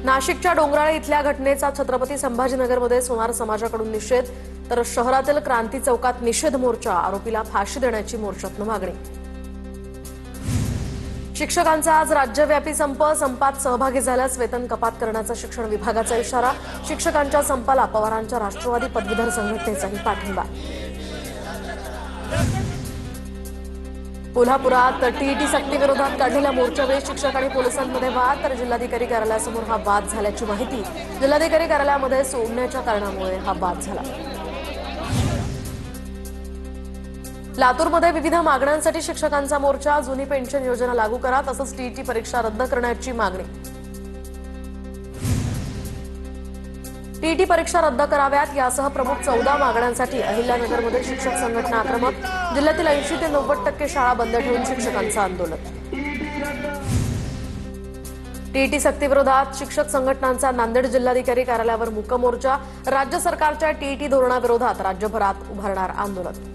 नाशिकच्या डोंगराळे इथल्या घटनेचा छत्रपती संभाजीनगरमध्ये सोनार समाजाकडून निषेध, तर शहरातील क्रांती चौकात निषेध मोर्चा, आरोपीला फाशी देण्याची मोर्चातून मागणी। शिक्षकांचा आज राज्यव्यापी संपात सहभागी झाल्यास वेतन कपात करण्याचा शिक्षण विभागाचा इशारा। शिक्षकांच्या संपाला पवारांच्या राष्ट्रवादी पदवीधर संघटनेचाही पाठिंबा। कोल्हापुरात टीईटी सक्ती विरोधात काढलेल्या मोर्चावेळी शिक्षक आणि पोलिसांमध्ये वाद, तर जिल्हाधिकारी कार्यालयासमोर हा वाद झाल्याची माहिती। जिल्हाधिकारी कार्यालयामध्ये सोडण्याच्या कारणामुळे हा वाद झाला। लातूरमध्ये विविध मागण्यांसाठी शिक्षकांचा मोर्चा, जुनी पेन्शन योजना लागू करा तसंच टीईटी परीक्षा रद्द करण्याची मागणी। टीईटी परीक्षा रद्द कराव्यात यासह प्रमुख 14 मागण्यांसाठी अहिल्यानगरमध्ये शिक्षक संघटना आक्रमक। जिल्ह्यातील 80 ते 90% शाळा बंद ठेवून शिक्षकांचं आंदोलन। टीईटी सक्तीविरोधात शिक्षक संघटनांचा नांदेड जिल्हाधिकारी कार्यालयावर मूक मोर्चा। राज्य सरकारच्या टीईटी धोरणाविरोधात राज्यभरात उभारणार आंदोलन।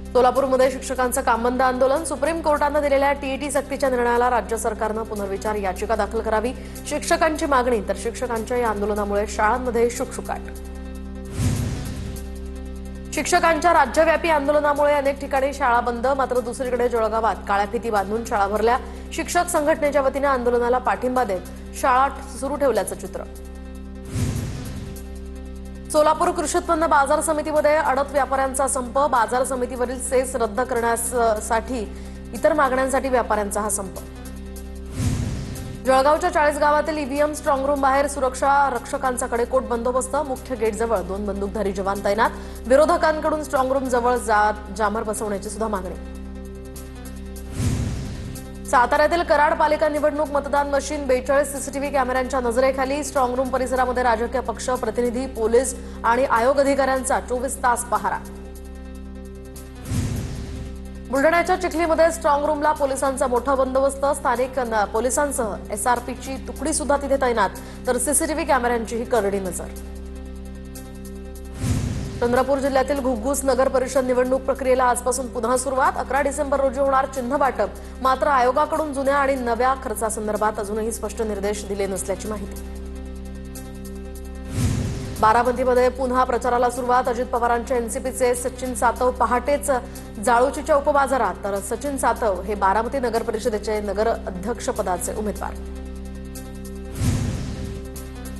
सोलापूरमध्ये शिक्षकांचं काम बंद आंदोलन। सुप्रीम कोर्टानं दिलेल्या टीईटी सक्तीच्या निर्णयाला राज्य सरकारनं पुनर्विचार याचिका दाखल करावी, शिक्षकांची मागणी। तर शिक्षकांच्या या आंदोलनामुळे शाळांमध्ये शुकशुकाट। शिक्षकांच्या राज्यव्यापी आंदोलनामुळे अनेक ठिकाणी शाळा बंद, मात्र दुसरीकडे जळगावात काळ्या फिती बांधून शाळा भरल्या। शिक्षक संघटनेच्या वतीनं आंदोलनाला पाठिंबा देत शाळा सुरू ठेवल्याचं चित्र। सोलापूर कृषी उत्पन्न बाजार समितीमध्ये अडत व्यापाऱ्यांचा संप, बाजार समितीवरील सेस रद्द करण्यासाठी इतर मागण्यांसाठी व्यापाऱ्यांचा हा संप। जळगावच्या 40 गावातील ईव्हीएम स्ट्रॉंगरूम बाहेर सुरक्षा रक्षकांचा कडेकोट बंदोबस्त, मुख्य गेटजवळ 2 बंदूकधारी जवान तैनात। विरोधकांकडून स्ट्रॉंगरूम जवळ जामर बसवण्याची सुद्धा मागणी। साताऱ्यातील कराड पालिका निवडणूक मतदान मशीन 42 सीसीटीव्ही कॅमेऱ्यांच्या नजरेखाली। स्ट्रॉंगरूम परिसरामध्ये राजकीय पक्ष, प्रतिनिधी, पोलीस आणि आयोग अधिकाऱ्यांचा 24 तास पहारा। बुलढाण्याच्या चिखलीमध्ये स्ट्रॉंगरूमला पोलिसांचा मोठा बंदोबस्त, स्थानिक पोलिसांसह एसआरपीची तुकडी सुद्धा तिथे तैनात, तर सीसीटीव्ही कॅमेऱ्यांचीही करडी नजर। चंद्रपूर जिल्ह्यातील घुग्गुस नगर परिषद निवडणूक प्रक्रियेला आजपासून पुन्हा सुरुवात। 11 डिसेंबर रोजी होणार चिन्ह वाटप, मात्र आयोगाकडून जुन्या आणि नव्या खर्चासंदर्भात अजूनही स्पष्ट निर्देश दिले नसल्याची माहिती। बारामतीमध्ये पुन्हा प्रचाराला सुरुवात। अजित पवारांच्या एनसीपीचे सचिन सातव पहाटेच जाळूची उपबाजारात, तर सचिन सातव हे बारामती नगर परिषदेचे नगर अध्यक्षपदाचे उमेदवार।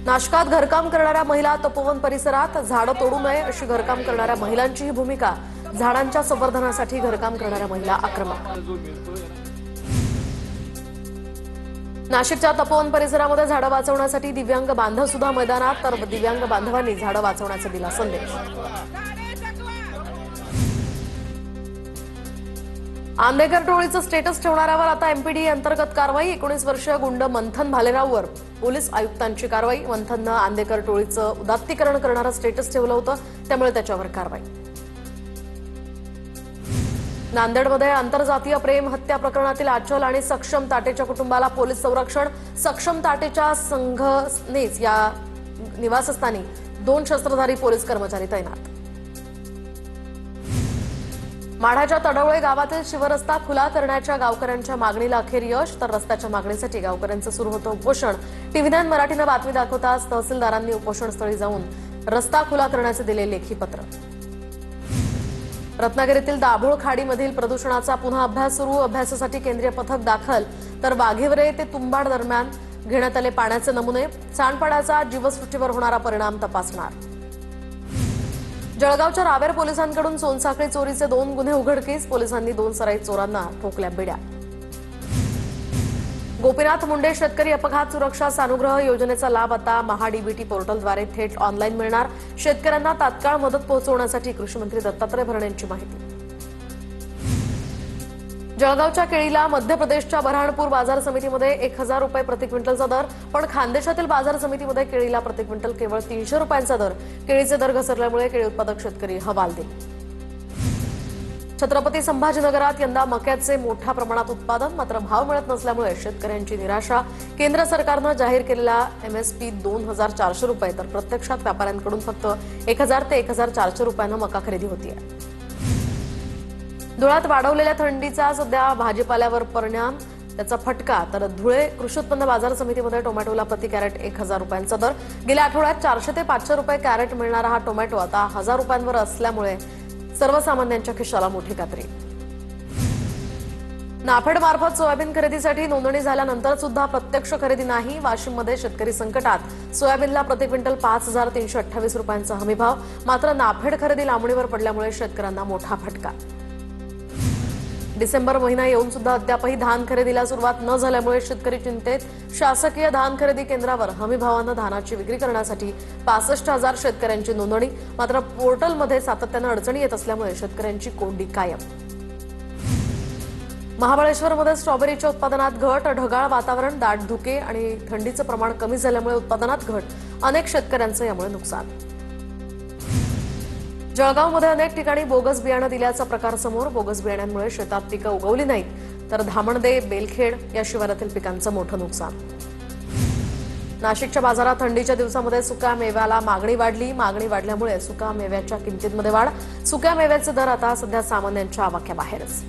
नाशकात घरकाम करणाऱ्या महिला तपोवन परिसरात, झाडं तोडू नये अशी घरकाम करणाऱ्या महिलांचीही भूमिका। झाडांच्या संवर्धनासाठी घरकाम करणाऱ्या महिला आक्रमक। नाशिकच्या तपोवन परिसरामध्ये झाडं वाचवण्यासाठी दिव्यांग बांधव सुद्धा मैदानात, तर दिव्यांग बांधवांनी झाडं वाचवण्याचा दिला संदेश। आंदेकर टोळीचं स्टेटस ठेवणाऱ्यावर आता एमपीडी अंतर्गत कारवाई। 19 वर्षीय गुंड मंथन भालेराववर पोलीस आयुक्तांची कारवाई। मंथननं आंदेकर टोळीचं उदात्तीकरण करणारं स्टेटस ठेवलं होतं, त्यामुळे त्याच्यावर कारवाई। नांदेडमध्ये आंतरजातीय प्रेम हत्या प्रकरणातील आचल आणि सक्षम ताटेच्या कुटुंबाला पोलीस संरक्षण। सक्षम ताटेच्या संघनेच या निवासस्थानी 2 शस्त्रधारी पोलीस कर्मचारी तैनात। माढ्याच्या तडवळे गावातील शिवरस्ता खुला करण्याच्या गावकऱ्यांच्या मागणीला अखेर यश, तर रस्त्याच्या मागणीसाठी गावकऱ्यांचं सुरू होतं उपोषण। टीव्ही9 मराठीनं बातमी दाखवताच तहसीलदारांनी उपोषणस्थळी जाऊन रस्ता खुला करण्याचे दिले लेखी पत्र। रत्नागिरीतील दाभोळ खाडीमधील प्रदूषणाचा पुन्हा अभ्यास सुरू। अभ्यासासाठी केंद्रीय पथक दाखल, तर वाघेवरे ते तुंबाड दरम्यान घेण्यात आले पाण्याचे नमुने। सांडपाण्याचा जीवसृष्टीवर होणारा परिणाम तपासणार। जळगावच्या रावेर पोलिसांकडून सोनसाखळी चोरीचे 2 गुन्हे उघडकीस। पोलिसांनी 2 सराईत चोरांना ठोकल्या बेड्या। गोपीनाथ मुंडे शेतकरी अपघात सुरक्षा सानुग्रह योजनेचा लाभ आता महाडीबीटी पोर्टलद्वारे थेट ऑनलाईन मिळणार। शेतकऱ्यांना तात्काळ मदत पोहोचवण्यासाठी कृषीमंत्री दत्तात्रय भरणे यांची माहिती। जळगावच्या केळीला मध्य प्रदेशच्या बऱ्हाणपूर बाजार समितीमध्ये 1000 रुपये प्रति क्विंटलचा दर, पण खानदेशातील बाजार समितीमध्ये केळीला प्रति क्विंटल केवळ 300 रुपयांचा दर। केळीचे दर घसरल्यामुळे केळी उत्पादक शेतकरी हवालदिल। छत्रपती संभाजीनगरात यंदा मक्याचे मोठ्या प्रमाणात उत्पादन, मात्र भाव मिळत नसल्यामुळे शेतकऱ्यांची निराशा। केंद्र सरकारनं जाहीर केलेला एमएसपी 2400 रुपये, तर प्रत्यक्षात व्यापाऱ्यांकडून फक्त 1000 ते 1400 रुपयांना मका खरेदी होतीये। धुळ्यात वाढवलेल्या थंडीचा सध्या भाजीपाल्यावर परिणाम। त्याचा फटका. तर धुळे कृषी उत्पन्न बाजार समितीमध्ये टोमॅटोला प्रति कॅरेट 1000 रुपयांचा दर. गेल्या आठवड्यात 400 ते 500 रुपये कॅरेट मिळणारा हा टोमॅटो आता 1000 रुपयांवर असल्यामुळे सर्वसामान्यांच्या खिशाला मोठी कात्री. नाफेड मार्फत सोयाबीन खरेदीसाठी नोंदणी झाल्यानंतर सुद्धा प्रत्यक्ष खरेदी नाही. वाशिममध्ये शेतकरी संकटात. सोयाबीनला प्रति क्विंटल 5328 रुपयांचा हमीभाव. मात्र नाफेड खरेदी लांबणीवर पडल्यामुळे शेतकऱ्यांना मोठा फटका. डिसेंबर महिना येऊन सुद्धा अद्यापही धान खरेदीला सुरुवात न झाल्यामुळे शेतकरी चिंतेत. शासकीय धान खरेदी केंद्रावर हमीभावानं धानाची विक्री करण्यासाठी 65,000 शेतकऱ्यांची नोंदणी. मात्र पोर्टलमध्ये सातत्यानं अडचणी येत असल्यामुळे शेतकऱ्यांची कोंडी कायम. महाबळेश्वरमध्ये स्ट्रॉबेरीच्या उत्पादनात घट. ढगाळ वातावरण, दाट धुके आणि थंडीचं प्रमाण कमी झाल्यामुळे उत्पादनात घट. अनेक शेतकऱ्यांचं यामुळे नुकसान. जळगावमध्ये अनेक ठिकाणी बोगस बियाणं दिल्याचा प्रकार समोर. बोगस बियाण्यांमुळे शेतात पिकं उगवली नाहीत तर धामणदे, बेलखेड या शिवारातील पिकांचं मोठं नुकसान. नाशिकच्या बाजारात थंडीच्या दिवसामध्ये सुक्या मेव्याला मागणी वाढली. मागणी वाढल्यामुळे सुक्या मेव्याच्या किंमतीमध्ये वाढ. सुक्या मेव्याचे दर आता सध्या सामान्यांच्या आवाक्याबाहेरच.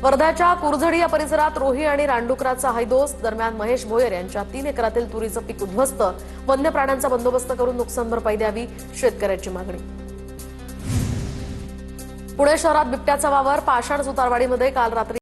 वर्ध्याच्या कुरझडी या परिसरात रोही आणि रानडुकराचा हैदोस. दरम्यान महेश भोयर यांच्या 3 एकरातील तुरीचं पीक उद्ध्वस्त. वन्य प्राण्यांचा बंदोबस्त करून नुकसान भरपाई द्यावी, शेतकऱ्याची मागणी. पुणे शहरात बिबट्याचा वावर. पाषाण सुतारवाडीमध्ये काल रात्री